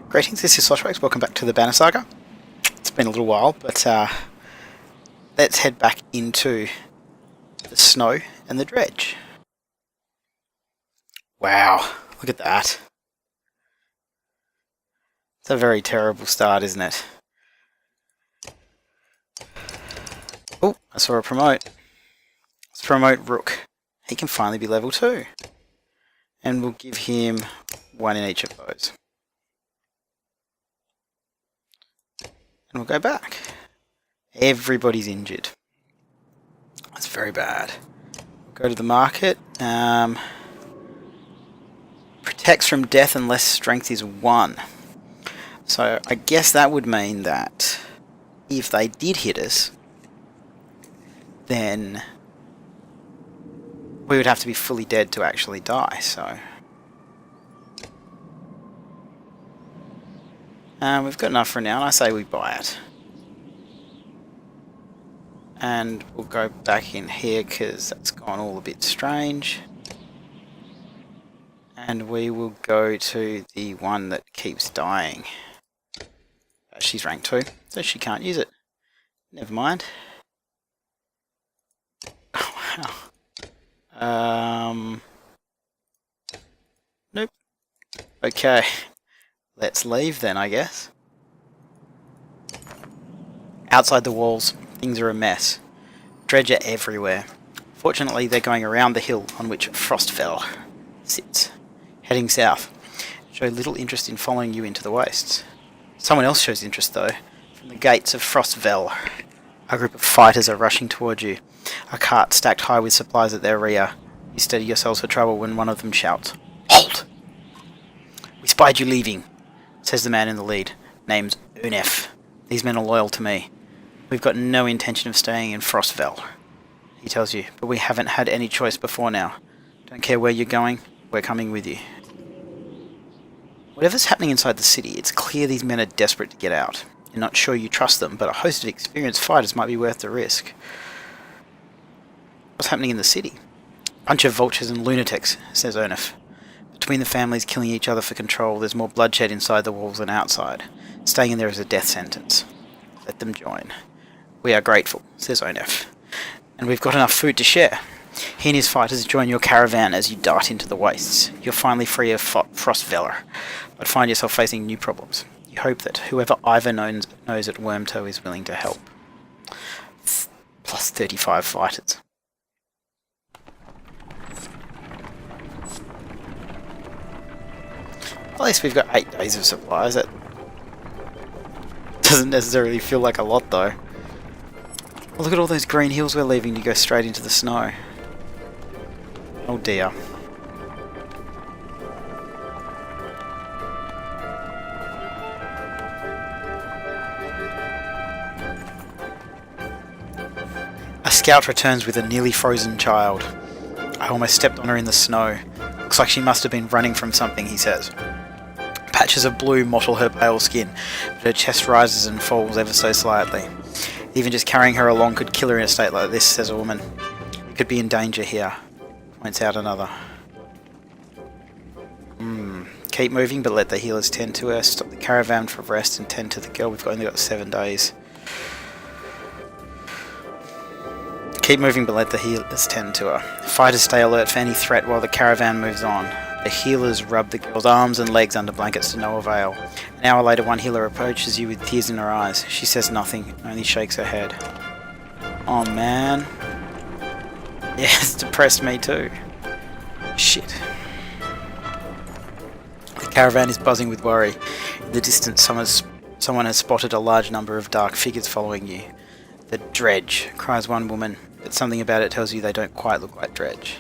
Greetings, this is Sloshworks. Welcome back to the Banner Saga. It's been a little while, but let's head back into the snow and the dredge. Wow, look at that. It's a very terrible start, isn't it? Oh, I saw a promote. Let's promote Rook. He can finally be level 2. And we'll give him one in each of those. And we'll go back. Everybody's injured. That's very bad. We'll go to the market. Protects from death unless strength is 1. So I guess that would mean that if they did hit us, then we would have to be fully dead to actually die, so... we've got enough for now, and I say we buy it. And we'll go back in here, because that's gone all a bit strange. And we will go to the one that keeps dying. She's rank 2, so she can't use it. Never mind. Oh, wow. Nope. Okay. Let's leave then, I guess. Outside the walls, things are a mess. Dredge are everywhere. Fortunately, they're going around the hill on which Frostfell sits, heading south. Show little interest in following you into the wastes. Someone else shows interest, though. From the gates of Frostfell, a group of fighters are rushing towards you. A cart stacked high with supplies at their rear. You steady yourselves for trouble when one of them shouts, "Halt! We spied you leaving," says the man in the lead, named Unef. "These men are loyal to me. We've got no intention of staying in Frostfell," he tells you, "but we haven't had any choice before now. Don't care where you're going, we're coming with you." Whatever's happening inside the city, it's clear these men are desperate to get out. You're not sure you trust them, but a host of experienced fighters might be worth the risk. What's happening in the city? Bunch of vultures and lunatics, says Unef. Between the families killing each other for control, there's more bloodshed inside the walls than outside. Staying in there is a death sentence. Let them join. We are grateful, says Onef. And we've got enough food to share. He and his fighters join your caravan as you dart into the wastes. You're finally free of Frostveller, but find yourself facing new problems. You hope that whoever Ivor knows at Wormtoe is willing to help. Plus 35 fighters. At least we've got 8 days of supplies. That doesn't necessarily feel like a lot, though. Oh, look at all those green hills we're leaving to go straight into the snow. Oh dear. A scout returns with a nearly frozen child. I almost stepped on her in the snow. Looks like she must have been running from something, he says. Patches of blue mottle her pale skin, but her chest rises and falls ever so slightly. Even just carrying her along could kill her in a state like this, says a woman. We could be in danger here, points out another. Keep moving, but let the healers tend to her. Stop the caravan for rest and tend to the girl. We've only got 7 days. Keep moving, but let the healers tend to her. Fighters stay alert for any threat while the caravan moves on. The healers rub the girl's arms and legs under blankets to no avail. An hour later, one healer approaches you with tears in her eyes. She says nothing, only shakes her head. Oh man. Yeah, it's depressed me too. Shit. The caravan is buzzing with worry. In the distance, someone has spotted a large number of dark figures following you. The dredge, cries one woman, but something about it tells you they don't quite look like dredge.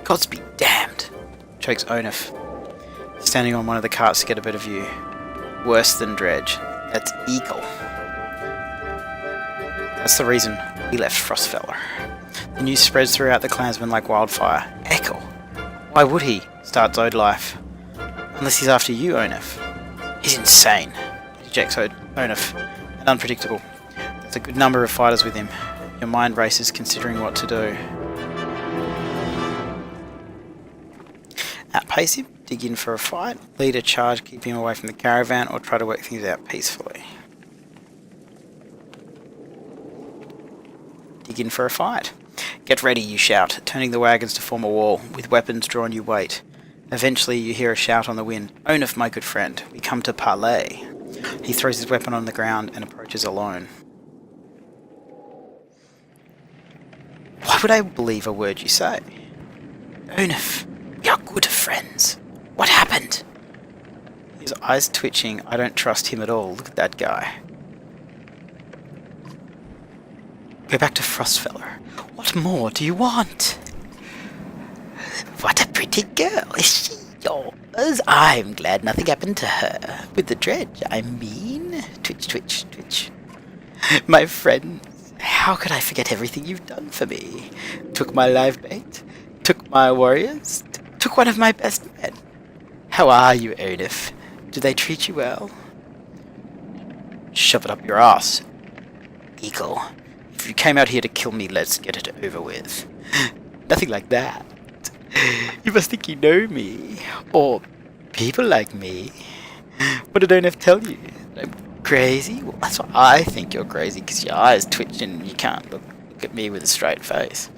Gods be damned, chokes Onef, standing on one of the carts to get a better view. Worse than dredge. That's eagle. That's the reason he left Frostfeller. The news spreads throughout the clansmen like wildfire. Echo. Why would he? Starts Odlife. Unless he's after you, Onef. He's insane, ejects Onef, and unpredictable. There's a good number of fighters with him. Your mind races considering what to do. Outpace him? dig in for a fight, lead a charge keeping him away from the caravan, or try to work things out peacefully. Dig in for a fight. Get ready, you shout, turning the wagons to form a wall. With weapons drawn, you wait. Eventually, you hear a shout on the wind. Onuf, my good friend, we come to parley. He throws his weapon on the ground and approaches alone. Why would I believe a word you say? Onuf, we are good friends. What happened? His eyes twitching. I don't trust him at all. Look at that guy. Go back to Frostfeller. What more do you want? What a pretty girl. Is she yours? I'm glad nothing happened to her. With the dredge, I mean. Twitch, twitch, twitch. My friend, how could I forget everything you've done for me? Took my live bait, took my warriors, took one of my best men. How are you, Onuf? Do they treat you well? Shove it up your ass, Eagle. If you came out here to kill me, let's get it over with. Nothing like that. You must think you know me, or people like me. What did Onuf tell you? I'm crazy? Well, that's why I think you're crazy, because your eyes twitch and you can't look at me with a straight face.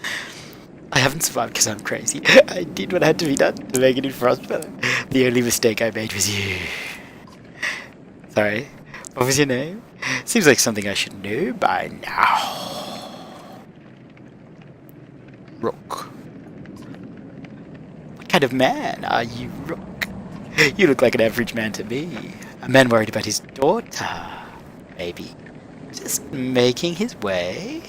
I haven't survived because I'm crazy. I did what had to be done to make it in Frostfeller. The only mistake I made was you. Sorry, what was your name? Seems like something I should know by now. Rook. What kind of man are you, Rook? You look like an average man to me. A man worried about his daughter, maybe. Just making his way.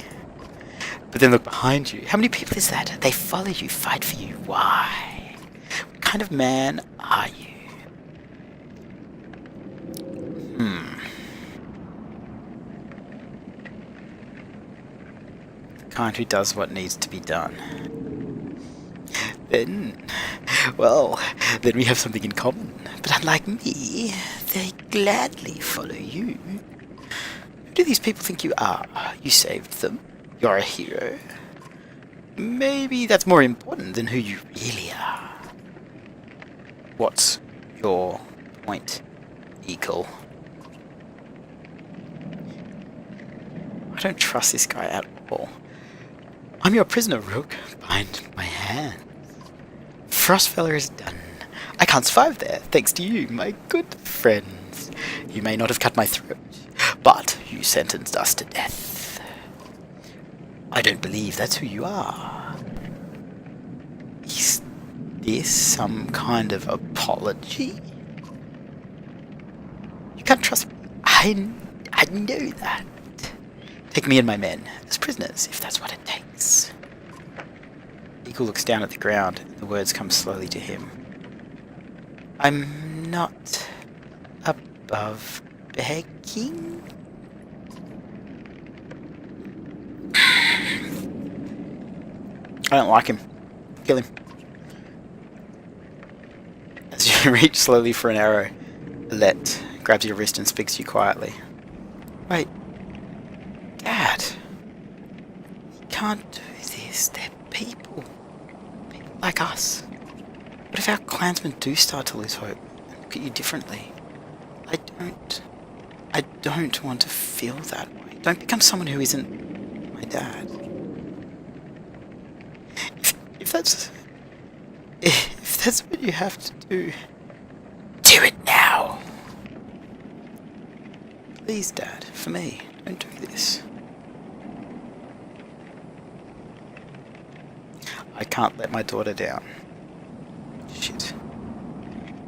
But then look behind you. How many people is that? They follow you, fight for you. Why? What kind of man are you? The kind who does what needs to be done. Then we have something in common. But unlike me, they gladly follow you. Who do these people think you are? You saved them. You're a hero. Maybe that's more important than who you really are. What's your point, Eagle? I don't trust this guy at all. I'm your prisoner, Rook. Bind my hands. Frostfeller is done. I can't survive there, thanks to you, my good friends. You may not have cut my throat, but you sentenced us to death. I don't believe that's who you are. Is this some kind of apology? You can't trust me. I know that. Take me and my men as prisoners, if that's what it takes. Eagle looks down at the ground, and the words come slowly to him. I'm not above begging. I don't like him. Kill him. As you reach slowly for an arrow, Alette grabs your wrist and speaks to you quietly. Wait. Dad. You can't do this. They're people. People like us. What if our clansmen do start to lose hope and look at you differently? I don't want to feel that way. Don't become someone who isn't my dad. If that's what you have to do it now. Please, Dad, for me, don't do this. I can't let my daughter down. Shit.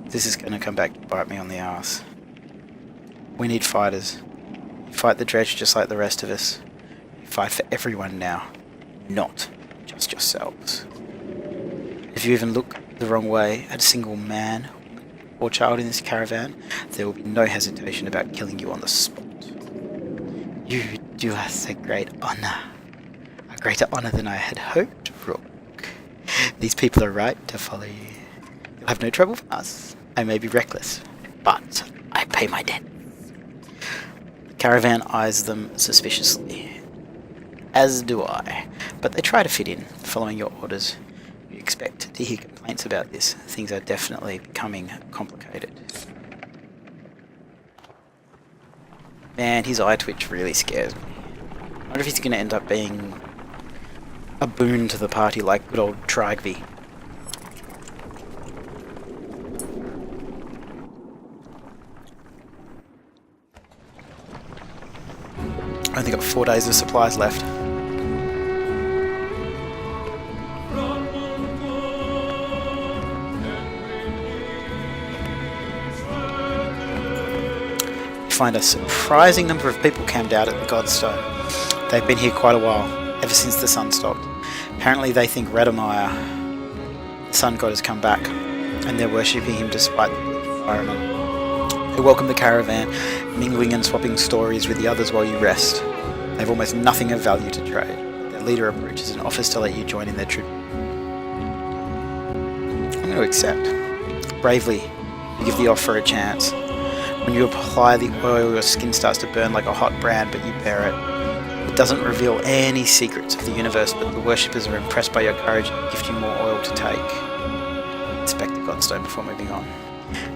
This is gonna come back to bite me on the ass. We need fighters. You fight the dredge just like the rest of us. You fight for everyone now, not just yourselves. If you even look the wrong way at a single man or child in this caravan, there will be no hesitation about killing you on the spot. You do us a great honor. A greater honor than I had hoped, Rook. These people are right to follow you. You'll have no trouble from us. I may be reckless, but I pay my debt. The caravan eyes them suspiciously. As do I, but they try to fit in, following your orders. You expect to hear complaints about this. Things are definitely becoming complicated. Man, his eye twitch really scares me. I wonder if he's going to end up being a boon to the party like good old Trigby. I only got 4 days of supplies left. Find a surprising number of people camped out at the Godstone. They've been here quite a while, ever since the sun stopped. Apparently they think Radomir, the sun god, has come back, and they're worshipping him despite the environment. They welcome the caravan, mingling and swapping stories with the others while you rest. They have almost nothing of value to trade. Their leader approaches and offers to let you join in their troop. I'm going to accept. Bravely, you give the offer a chance. When you apply the oil, your skin starts to burn like a hot brand, but you bear it. It doesn't reveal any secrets of the universe, but the worshippers are impressed by your courage and gift you more oil to take. Inspect the Godstone before moving on.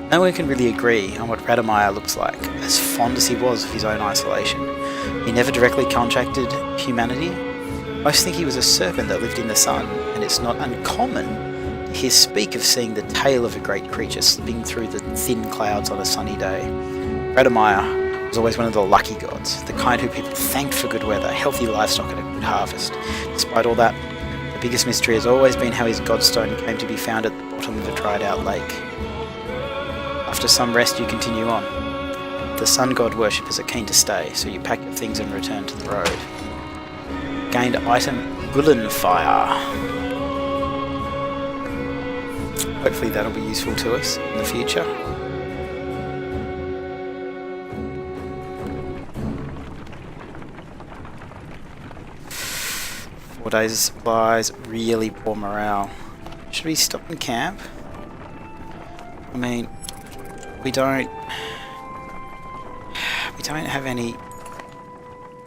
No one can really agree on what Radomir looks like, as fond as he was of his own isolation. He never directly contacted humanity. Most think he was a serpent that lived in the sun, and it's not uncommon to hear speak of seeing the tail of a great creature slipping through the thin clouds on a sunny day. Radomir was always one of the lucky gods, the kind who people thanked for good weather, healthy livestock and a good harvest. Despite all that, the biggest mystery has always been how his Godstone came to be found at the bottom of a dried out lake. After some rest you continue on. The sun god worshippers are keen to stay, so you pack your things and return to the road. Gained item Gullen Fire. Hopefully that'll be useful to us in the future. Four days of supplies, really poor morale. Should we stop and camp? I mean, we don't have any...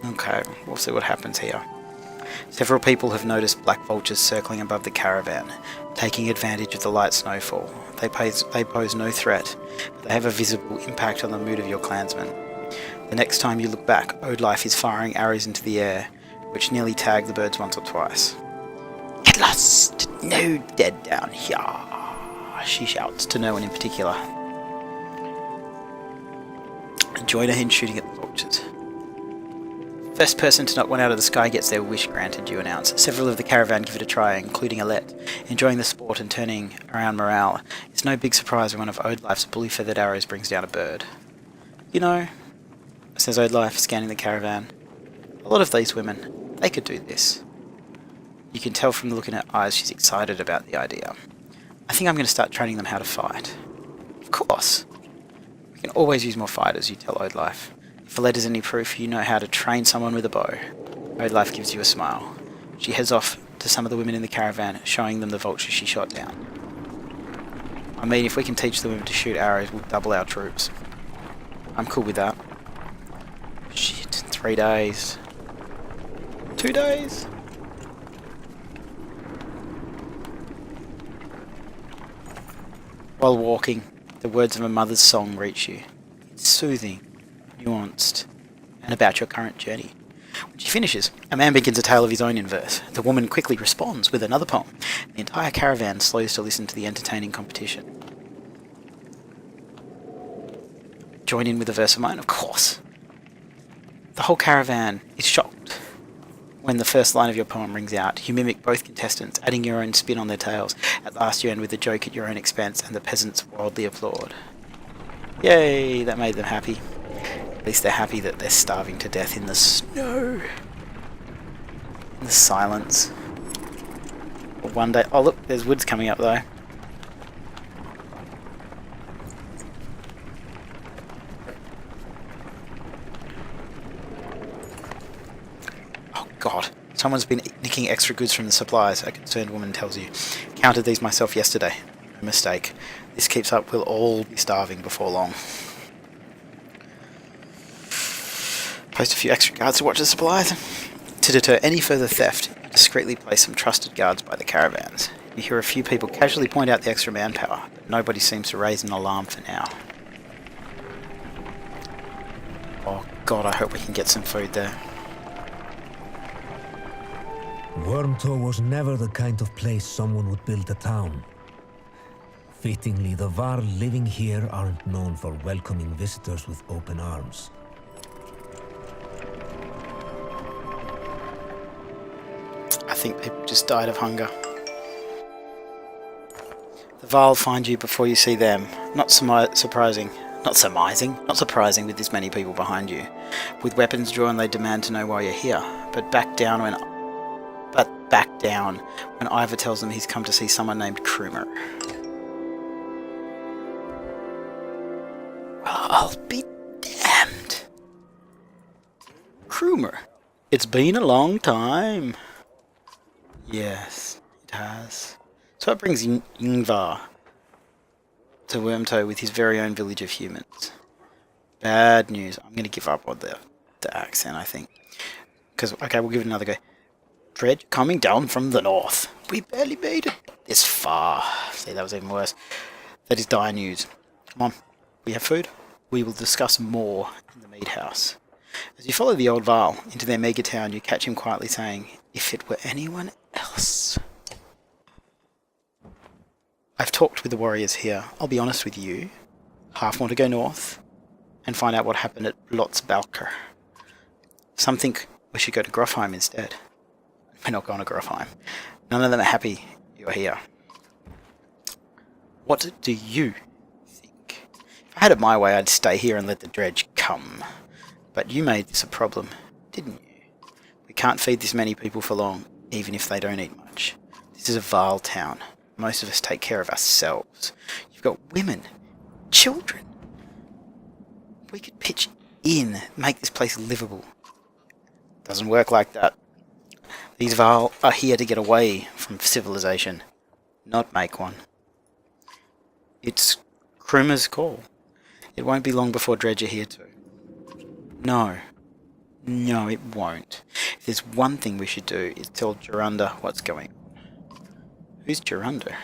Okay, we'll see what happens here. Several people have noticed black vultures circling above the caravan, taking advantage of the light snowfall. They pose no threat, but they have a visible impact on the mood of your clansmen. The next time you look back, Odlife is firing arrows into the air, which nearly tag the birds once or twice. "Get lost! No dead down here!" she shouts to no one in particular. Join her in shooting at the vultures. First person to knock one out of the sky gets their wish granted, you announce. Several of the caravan give it a try, including Alette, enjoying the sport and turning around morale. It's no big surprise when one of Odlife's bully feathered arrows brings down a bird. "You know," says Odlife, scanning the caravan, "a lot of these women, they could do this." You can tell from the look in her eyes she's excited about the idea. "I think I'm going to start training them how to fight." "Of course. We can always use more fighters," you tell Odlife. "If Alette is any proof, you know how to train someone with a bow." Odlife gives you a smile. She heads off to some of the women in the caravan, showing them the vulture she shot down. "I mean, if we can teach the women to shoot arrows, we'll double our troops." "I'm cool with that." Shit, 3 days. 2 days? While walking, the words of a mother's song reach you. It's soothing, nuanced, and about your current journey. When she finishes, a man begins a tale of his own in verse. The woman quickly responds with another poem. The entire caravan slows to listen to the entertaining competition. Join in with a verse of mine? Of course. The whole caravan is shocked when the first line of your poem rings out. You mimic both contestants, adding your own spin on their tales. At last you end with a joke at your own expense, and the peasants wildly applaud. Yay, that made them happy. At least they're happy that they're starving to death in the snow. In the silence. But one day... Oh look, there's woods coming up though. Oh god, someone's been nicking extra goods from the supplies, a concerned woman tells you. Counted these myself yesterday. No mistake. This keeps up, we'll all be starving before long. Post a few extra guards to watch the supplies. To deter any further theft, you discreetly place some trusted guards by the caravans. You hear a few people casually point out the extra manpower, but nobody seems to raise an alarm for now. Oh god, I hope we can get some food there. Wormtoe was never the kind of place someone would build a town. Fittingly, the Var living here aren't known for welcoming visitors with open arms. I think people just died of hunger. The Varl find you before you see them. Not surprising with this many people behind you. With weapons drawn, they demand to know why you're here, but back down when Ivor tells them he's come to see someone named Krumer. Well, I'll be damned. Krumer. It's been a long time. Yes, it has. So it brings Ingvar to Wormtoe with his very own village of humans. Bad news. I'm going to give up on the accent, I think. Because, okay, we'll give it another go. Dredge coming down from the north. We barely made it this far. See, that was even worse. That is dire news. Come on, we have food. We will discuss more in the mead house. As you follow the old Varl into their mega town, you catch him quietly saying, "If it were anyone else." I've talked with the warriors here. I'll be honest with you. Half want to go north and find out what happened at Lotsbalker. Some think we should go to Grofheim instead. We're not going to Grofheim. None of them are happy you're here. What do you think? If I had it my way, I'd stay here and let the dredge come. But you made this a problem, didn't you? We can't feed this many people for long, even if they don't eat much. This is a Varl town. Most of us take care of ourselves. You've got women, children. We could pitch in, make this place livable. Doesn't work like that. These Varl are here to get away from civilization, not make one. It's Krumer's call. It won't be long before Dredge are here too. No, it won't. If there's one thing we should do, is tell Jorunda what's going on. Who's Jorunda?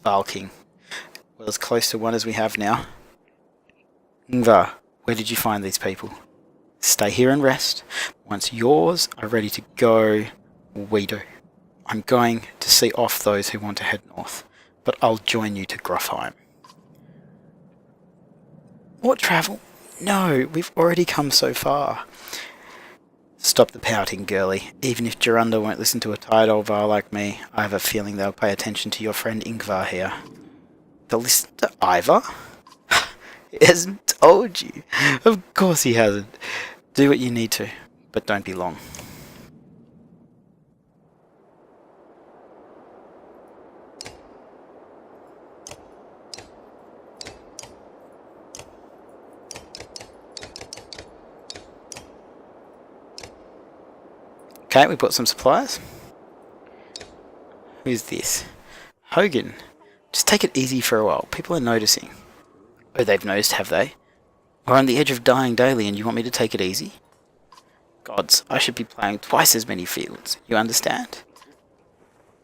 Viking. Well, as close to one as we have now. Ingvar, where did you find these people? Stay here and rest. Once yours are ready to go, we do. I'm going to see off those who want to head north, but I'll join you to Grofheim. What travel? No, we've already come so far. Stop the pouting, girlie. Even if Jorunda won't listen to a tired old Varl like me, I have a feeling they'll pay attention to your friend Ingvar here. They'll listen to Ivor? He hasn't told you. Of course he hasn't. Do what you need to, but don't be long. Okay, we bought some supplies. Who's this? Hogan. Just take it easy for a while. People are noticing. Oh, they've noticed, have they? We're on the edge of dying daily and you want me to take it easy? Gods, I should be playing twice as many fields. You understand?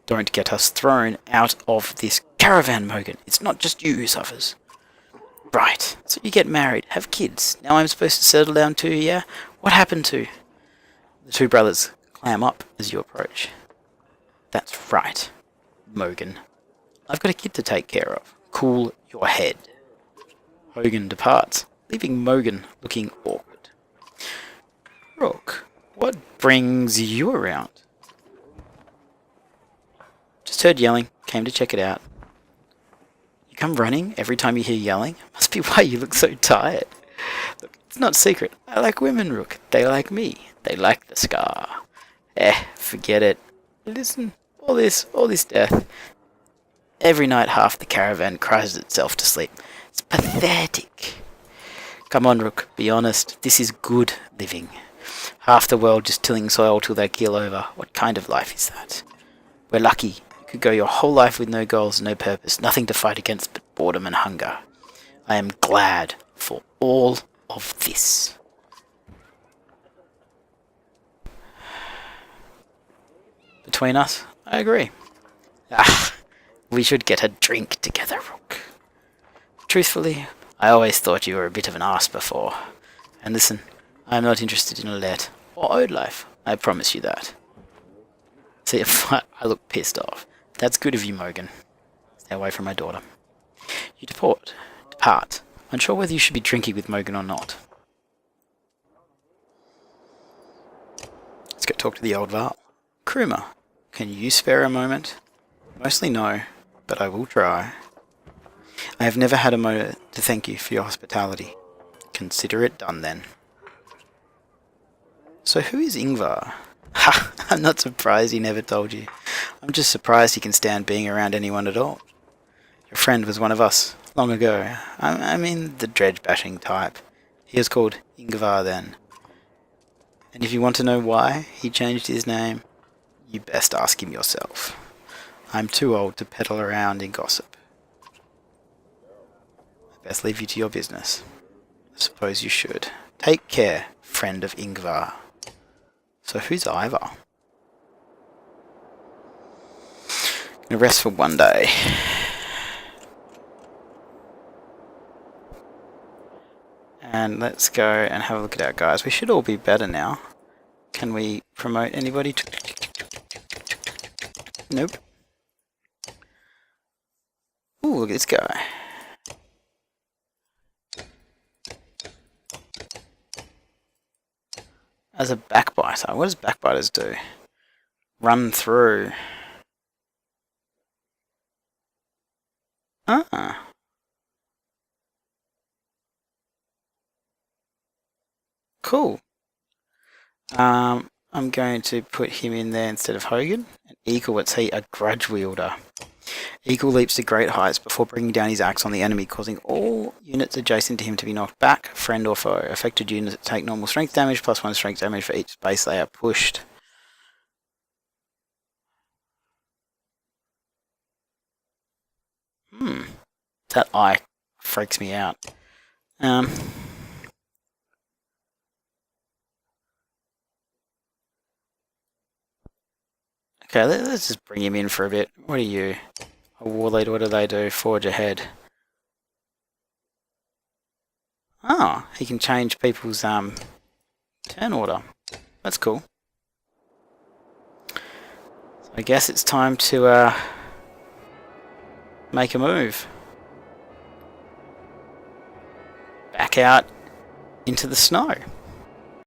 Don't get us thrown out of this caravan, Mogan. It's not just you who suffers. Right, so you get married, have kids. Now I'm supposed to settle down too, yeah? What happened to? The two brothers clam up as you approach. That's right, Mogan. I've got a kid to take care of. Cool your head. Hogan departs, leaving Mogan looking awkward. Rook, what brings you around? Just heard yelling, came to check it out. You come running every time you hear yelling? Must be why you look so tired. Look, it's not secret. I like women, Rook. They like me. They like the scar. Forget it. Listen, all this death. Every night half the caravan cries itself to sleep. It's pathetic. Come on, Rook, be honest. This is good living. Half the world just tilling soil till they keel over. What kind of life is that? We're lucky. You could go your whole life with no goals, no purpose, nothing to fight against but boredom and hunger. I am glad for all of this. Between us, I agree. We should get a drink together, Rook. Truthfully, I always thought you were a bit of an arse before. And listen, I am not interested in a let or old life. I promise you that. See, I look pissed off. That's good of you, Mogan. Stay away from my daughter. You depart. Unsure whether you should be drinking with Mogan or not. Let's go talk to the old Varl. Kruma, can you spare a moment? Mostly no, but I will try. I have never had a moment to thank you for your hospitality. Consider it done then. So who is Ingvar? Ha! I'm not surprised he never told you. I'm just surprised he can stand being around anyone at all. Your friend was one of us, long ago. I mean the dredge-bashing type. He was called Ingvar then. And if you want to know why he changed his name, you best ask him yourself. I'm too old to peddle around in gossip. I best leave you to your business. I suppose you should. Take care, friend of Ingvar. So who's Ivar? Gonna rest for one day. And let's go and have a look at our guys. We should all be better now. Can we promote anybody? Nope. Ooh, look at this guy. As a backbiter, what does backbiters do? Run through. Ah. Cool. I'm going to put him in there instead of Hogan. An eagle, what's he? A grudge wielder. Eagle leaps to great heights before bringing down his axe on the enemy, causing all units adjacent to him to be knocked back, friend or foe. Affected units take normal strength damage, plus 1 strength damage for each space they are pushed. That eye freaks me out. Okay, let's just bring him in for a bit. What are you? A war leader, what do they do? Forge ahead. Oh, he can change people's turn order. That's cool. So I guess it's time to make a move. Back out into the snow.